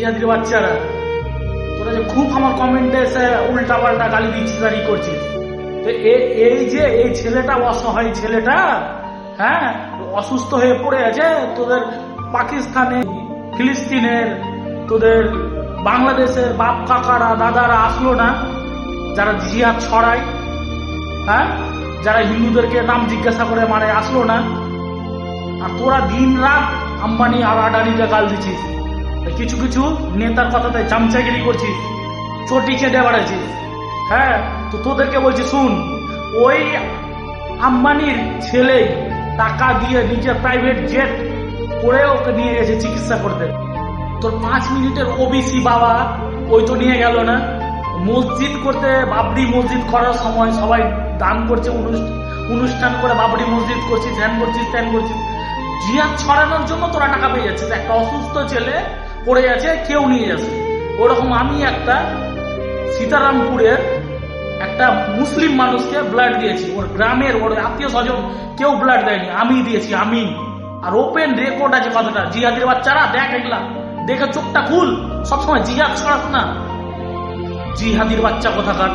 জিহাদির বাচ্চারা তোরা যে খুব আমার কমেন্টে এসে উল্টা পাল্টা গালি দিচ্ছিস আর ই করছিস। তো এই যে এই ছেলেটা অসহায় ছেলেটা, হ্যাঁ, অসুস্থ হয়ে পড়ে আছে, তোদের পাকিস্তানে ফিলিস্তিনের তোদের বাংলাদেশের বাপ কাকারা দাদারা আসলো না, যারা জিহাদ ছড়ায়, হ্যাঁ, যারা হিন্দুদেরকে নাম জিজ্ঞাসা করে মারে, আসলো না। আর তোরা দিন রাত আম্বানি আর আডানিকে গাল দিচ্ছিস, কিছু কিছু নেতার কথাতে চামচাগিরি করছিস, চটি চেটে বেড়াচ্ছিস। হ্যাঁ, তো তোদেরকে বলছি শুন, ওই আম্বানির ছেলে টাকা দিয়ে নিজের প্রাইভেট জেট করে ওকে নিয়ে গেছে চিকিৎসা করতে। তোর 5 মিনিটের ওবিসি বাবা ওই তো নিয়ে গেল না। মসজিদ করতে, বাবরি মসজিদ করার সময় সবাই দান করছে, অনুষ্ঠান করে বাবরি মসজিদ করছিস, ধ্যান করছিস, ত্যান করছিস। জিহাদ ছড়ানোর জন্য তোরা টাকা পেয়ে যাচ্ছিস। একটা অসুস্থ ছেলে পড়ে আছে, কেউ নিয়ে যাচ্ছে। ওরকম আমি একটা সীতারামপুরের একটা মুসলিম মানুষকে ব্লাড দিয়েছি, ওর গ্রামের ওর আত্মীয় স্বজন কেউ ব্লাড দেয়নি, আমি দিয়েছি, আমি। আর ওপেন রেকর্ড আছে কথাটা। জিহাদের বাচ্চারা দেখ, এগুলা দেখে চোখটা খুল, সবসময় জিহাদ ছড়াস না, জিহাদির বাচ্চা কোথাকার।